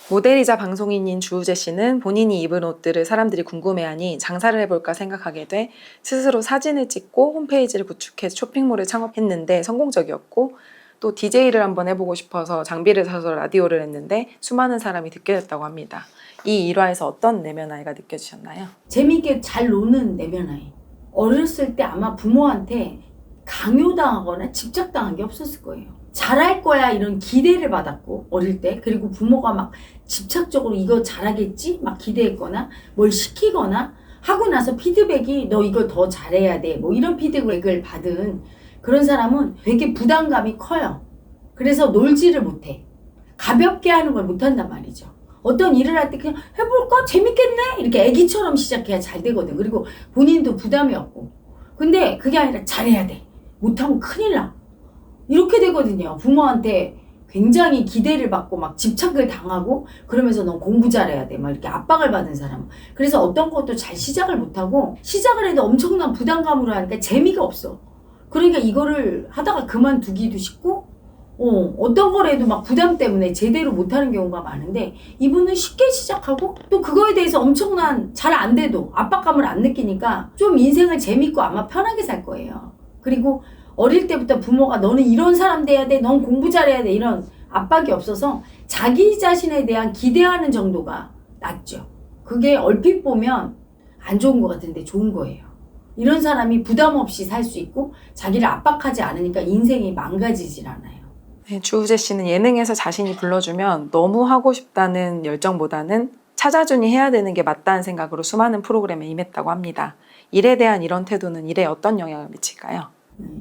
모델이자 방송인인 주우재 씨는 본인이 입은 옷들을 사람들이 궁금해하니 장사를 해볼까 생각하게 돼 스스로 사진을 찍고 홈페이지를 구축해 쇼핑몰을 창업했는데 성공적이었고, 또 DJ를 한번 해보고 싶어서 장비를 사서 라디오를 했는데 수많은 사람이 듣게 됐다고 합니다. 이 일화에서 어떤 내면 아이가 느껴지셨나요? 재미있게 잘 노는 내면 아이. 어렸을 때 아마 부모한테 강요당하거나 집착당한 게 없었을 거예요. 잘할 거야 이런 기대를 받았고 어릴 때, 그리고 부모가 막 집착적으로 이거 잘하겠지 막 기대했거나 뭘 시키거나 하고 나서 피드백이 너 이걸 더 잘해야 돼 뭐 이런 피드백을 받은 그런 사람은 되게 부담감이 커요. 그래서 놀지를 못해. 가볍게 하는 걸 못한단 말이죠. 어떤 일을 할 때 그냥 해볼까? 재밌겠네? 이렇게 애기처럼 시작해야 잘 되거든. 그리고 본인도 부담이 없고. 근데 그게 아니라 잘해야 돼. 못하면 큰일 나. 이렇게 되거든요. 부모한테 굉장히 기대를 받고 막 집착을 당하고 그러면서 넌 공부 잘해야 돼 막 이렇게 압박을 받은 사람. 그래서 어떤 것도 잘 시작을 못하고 시작을 해도 엄청난 부담감으로 하니까 재미가 없어. 그러니까 이거를 하다가 그만두기도 쉽고 어떤 거라도 막 부담 때문에 제대로 못하는 경우가 많은데, 이분은 쉽게 시작하고 또 그거에 대해서 엄청난 잘 안 돼도 압박감을 안 느끼니까 좀 인생을 재밌고 아마 편하게 살 거예요. 그리고 어릴 때부터 부모가 너는 이런 사람 돼야 돼, 넌 공부 잘해야 돼 이런 압박이 없어서 자기 자신에 대한 기대하는 정도가 낮죠. 그게 얼핏 보면 안 좋은 것 같은데 좋은 거예요. 이런 사람이 부담 없이 살 수 있고 자기를 압박하지 않으니까 인생이 망가지질 않아요. 네, 주우재 씨는 예능에서 자신이 불러주면 너무 하고 싶다는 열정보다는 찾아주니 해야 되는 게 맞다는 생각으로 수많은 프로그램에 임했다고 합니다. 일에 대한 이런 태도는 일에 어떤 영향을 미칠까요?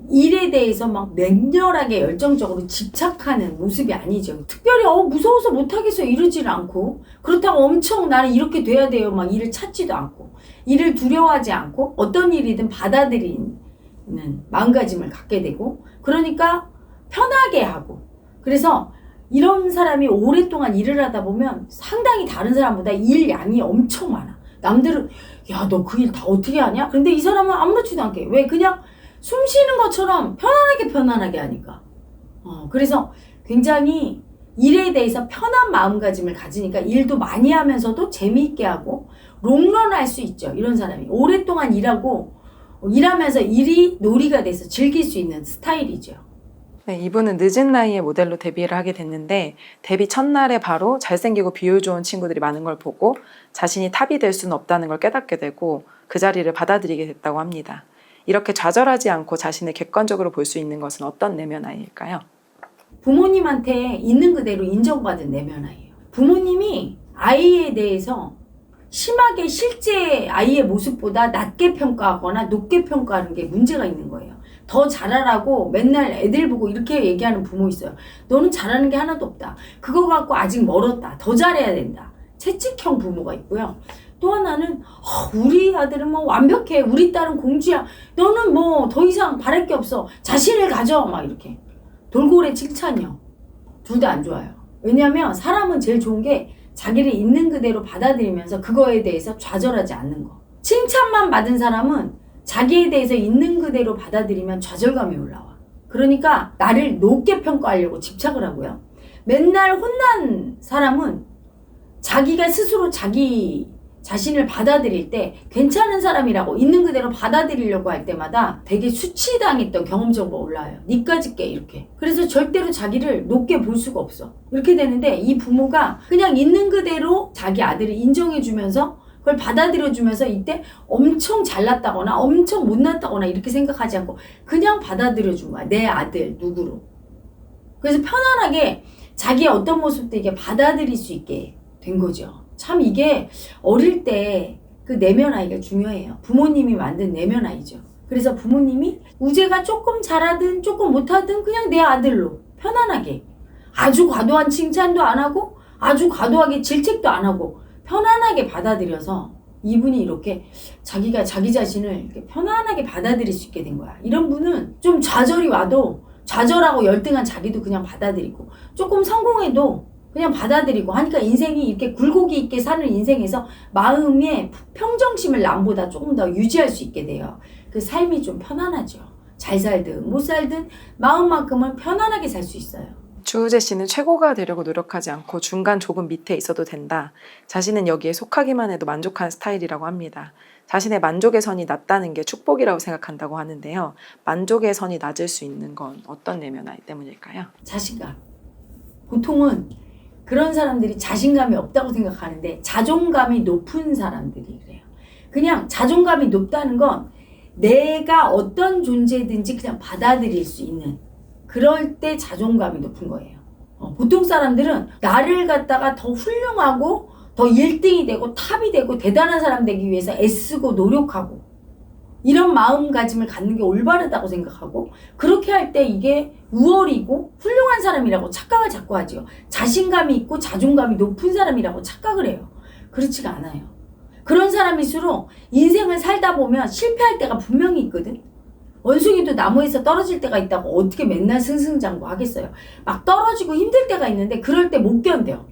일에 대해서 막 맹렬하게 열정적으로 집착하는 모습이 아니죠. 특별히 무서워서 못하겠어 이러지를 않고, 그렇다고 엄청 나는 이렇게 돼야 돼요 막 일을 찾지도 않고, 일을 두려워하지 않고 어떤 일이든 받아들이는 마음가짐을 갖게 되고, 그러니까 편하게 하고. 그래서 이런 사람이 오랫동안 일을 하다 보면 상당히 다른 사람보다 일 양이 엄청 많아. 남들은 야 너 그 일 다 어떻게 하냐? 근데 이 사람은 아무렇지도 않게, 왜 그냥 숨 쉬는 것처럼 편안하게 하니까. 그래서 굉장히 일에 대해서 편한 마음가짐을 가지니까 일도 많이 하면서도 재미있게 하고 롱런 할 수 있죠. 이런 사람이 오랫동안 일하면서 일이 놀이가 돼서 즐길 수 있는 스타일이죠. 네, 이분은 늦은 나이에 모델로 데뷔를 하게 됐는데 데뷔 첫날에 바로 잘생기고 비율 좋은 친구들이 많은 걸 보고 자신이 탑이 될 수는 없다는 걸 깨닫게 되고 그 자리를 받아들이게 됐다고 합니다. 이렇게 좌절하지 않고 자신을 객관적으로 볼 수 있는 것은 어떤 내면 아이일까요? 부모님한테 있는 그대로 인정받은 내면 아이예요. 부모님이 아이에 대해서 심하게 실제 아이의 모습보다 낮게 평가하거나 높게 평가하는 게 문제가 있는 거예요. 더 잘하라고 맨날 애들 보고 이렇게 얘기하는 부모 있어요. 너는 잘하는 게 하나도 없다. 그거 갖고 아직 멀었다. 더 잘해야 된다. 채찍형 부모가 있고요. 또 하나는 우리 아들은 뭐 완벽해. 우리 딸은 공주야. 너는 뭐 더 이상 바랄 게 없어. 자신을 가져. 막 이렇게. 돌고래 칭찬이요. 둘 다 안 좋아요. 왜냐하면 사람은 제일 좋은 게 자기를 있는 그대로 받아들이면서 그거에 대해서 좌절하지 않는 거. 칭찬만 받은 사람은 자기에 대해서 있는 그대로 받아들이면 좌절감이 올라와. 그러니까 나를 높게 평가하려고 집착을 하고요. 맨날 혼난 사람은 자기가 스스로 자기 자신을 받아들일 때 괜찮은 사람이라고 있는 그대로 받아들이려고 할 때마다 되게 수치당했던 경험적으로 올라와요. 니까짓 게 이렇게. 그래서 절대로 자기를 높게 볼 수가 없어. 이렇게 되는데 이 부모가 그냥 있는 그대로 자기 아들을 인정해주면서 그걸 받아들여주면서 이때 엄청 잘났다거나 엄청 못났다거나 이렇게 생각하지 않고 그냥 받아들여준 거야. 내 아들 누구로. 그래서 편안하게 자기의 어떤 모습도 이게 받아들일 수 있게 된 거죠. 참 이게 어릴 때 그 내면 아이가 중요해요. 부모님이 만든 내면 아이죠. 그래서 부모님이 우재가 조금 잘하든 조금 못하든 그냥 내 아들로 편안하게, 아주 과도한 칭찬도 안 하고 아주 과도하게 질책도 안 하고 편안하게 받아들여서 이분이 이렇게 자기가 자기 자신을 이렇게 편안하게 받아들일 수 있게 된 거야. 이런 분은 좀 좌절이 와도 좌절하고 열등한 자기도 그냥 받아들이고 조금 성공해도 그냥 받아들이고 하니까 인생이 이렇게 굴곡이 있게 사는 인생에서 마음의 평정심을 남보다 조금 더 유지할 수 있게 돼요. 그 삶이 좀 편안하죠. 잘 살든 못 살든 마음만큼은 편안하게 살 수 있어요. 주우재 씨는 최고가 되려고 노력하지 않고 중간 조금 밑에 있어도 된다. 자신은 여기에 속하기만 해도 만족한 스타일이라고 합니다. 자신의 만족의 선이 낮다는 게 축복이라고 생각한다고 하는데요. 만족의 선이 낮을 수 있는 건 어떤 내면아이 때문일까요? 자신감. 보통은 그런 사람들이 자신감이 없다고 생각하는데 자존감이 높은 사람들이 그래요. 그냥 자존감이 높다는 건 내가 어떤 존재든지 그냥 받아들일 수 있는, 그럴 때 자존감이 높은 거예요. 보통 사람들은 나를 갖다가 더 훌륭하고 더 1등이 되고 탑이 되고 대단한 사람 되기 위해서 애쓰고 노력하고 이런 마음가짐을 갖는 게 올바르다고 생각하고, 그렇게 할 때 이게 우월이고 훌륭한 사람이라고 착각을 자꾸 하죠. 자신감이 있고 자존감이 높은 사람이라고 착각을 해요. 그렇지가 않아요. 그런 사람일수록 인생을 살다 보면 실패할 때가 분명히 있거든. 원숭이도 나무에서 떨어질 때가 있다고 어떻게 맨날 승승장구 하겠어요. 막 떨어지고 힘들 때가 있는데 그럴 때 못 견뎌요.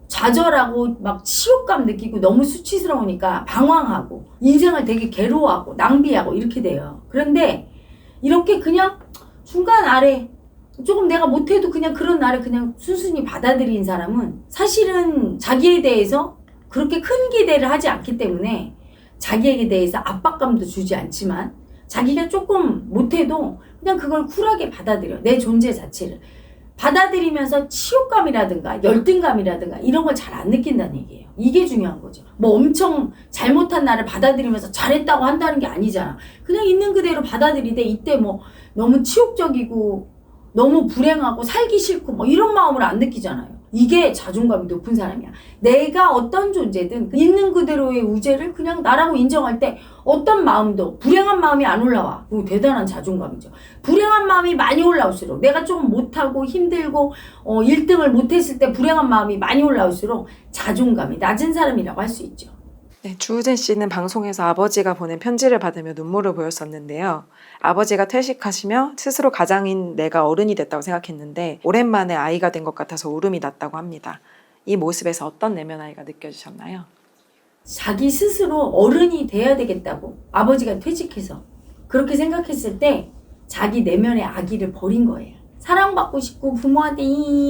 좌절하고 막 치욕감 느끼고 너무 수치스러우니까 방황하고 인생을 되게 괴로워하고 낭비하고 이렇게 돼요. 그런데 이렇게 그냥 중간 아래 조금 내가 못해도 그냥 그런 날에 그냥 순순히 받아들인 사람은 사실은 자기에 대해서 그렇게 큰 기대를 하지 않기 때문에 자기에게 대해서 압박감도 주지 않지만 자기가 조금 못해도 그냥 그걸 쿨하게 받아들여. 내 존재 자체를 받아들이면서 치욕감이라든가 열등감이라든가 이런 걸 잘 안 느낀다는 얘기예요. 이게 중요한 거죠. 뭐 엄청 잘못한 나를 받아들이면서 잘했다고 한다는 게 아니잖아. 그냥 있는 그대로 받아들이되 이때 뭐 너무 치욕적이고 너무 불행하고 살기 싫고 뭐 이런 마음을 안 느끼잖아요. 이게 자존감이 높은 사람이야. 내가 어떤 존재든 있는 그대로의 우재를 그냥 나라고 인정할 때 어떤 마음도 불행한 마음이 안 올라와. 그거 대단한 자존감이죠. 불행한 마음이 많이 올라올수록 내가 조금 못하고 힘들고 1등을 못했을 때 불행한 마음이 많이 올라올수록 자존감이 낮은 사람이라고 할 수 있죠. 네, 주우재 씨는 방송에서 아버지가 보낸 편지를 받으며 눈물을 보였었는데요. 아버지가 퇴직하시며 스스로 가장인 내가 어른이 됐다고 생각했는데 오랜만에 아이가 된 것 같아서 울음이 났다고 합니다. 이 모습에서 어떤 내면 아이가 느껴지셨나요? 자기 스스로 어른이 돼야 되겠다고 아버지가 퇴직해서 그렇게 생각했을 때 자기 내면의 아기를 버린 거예요. 사랑받고 싶고 부모한테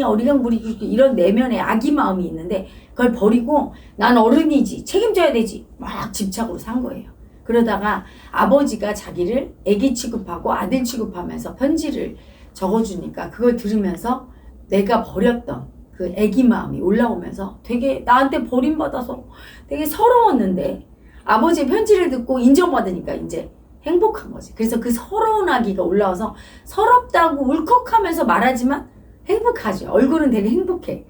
어리광 부리고 이런 내면의 아기 마음이 있는데 그걸 버리고 난 어른이지 책임져야 되지 막 집착으로 산 거예요. 그러다가 아버지가 자기를 애기 취급하고 아들 취급하면서 편지를 적어주니까 그걸 들으면서 내가 버렸던 그 애기 마음이 올라오면서 되게 나한테 버림받아서 되게 서러웠는데 아버지의 편지를 듣고 인정받으니까 이제 행복한 거지. 그래서 그 서러운 아기가 올라와서 서럽다고 울컥하면서 말하지만 행복하죠. 얼굴은 되게 행복해.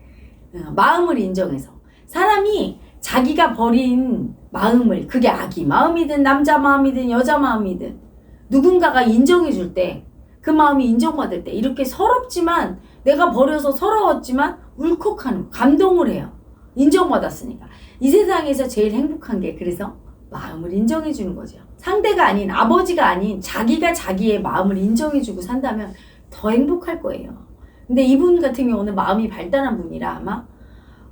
마음을 인정해서. 사람이 자기가 버린 마음을, 그게 아기 마음이든 남자 마음이든 여자 마음이든 누군가가 인정해 줄 때, 그 마음이 인정받을 때 이렇게 서럽지만 내가 버려서 서러웠지만 울컥하는, 감동을 해요. 인정받았으니까. 이 세상에서 제일 행복한 게 그래서 마음을 인정해 주는 거죠. 상대가 아닌, 아버지가 아닌 자기가 자기의 마음을 인정해 주고 산다면 더 행복할 거예요. 근데 이분 같은 경우는 마음이 발달한 분이라 아마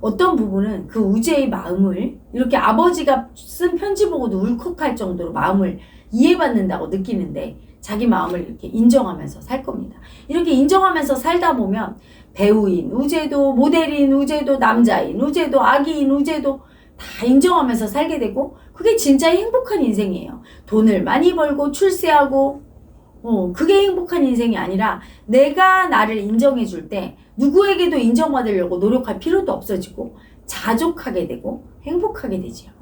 어떤 부분은 그 우재의 마음을 이렇게 아버지가 쓴 편지 보고도 울컥할 정도로 마음을 이해받는다고 느끼는데 자기 마음을 이렇게 인정하면서 살 겁니다. 이렇게 인정하면서 살다 보면 배우인 우재도, 모델인 우재도, 남자인 우재도, 아기인 우재도 다 인정하면서 살게 되고 그게 진짜 행복한 인생이에요. 돈을 많이 벌고 출세하고 그게 행복한 인생이 아니라 내가 나를 인정해 줄 때 누구에게도 인정받으려고 노력할 필요도 없어지고 자족하게 되고 행복하게 되지요.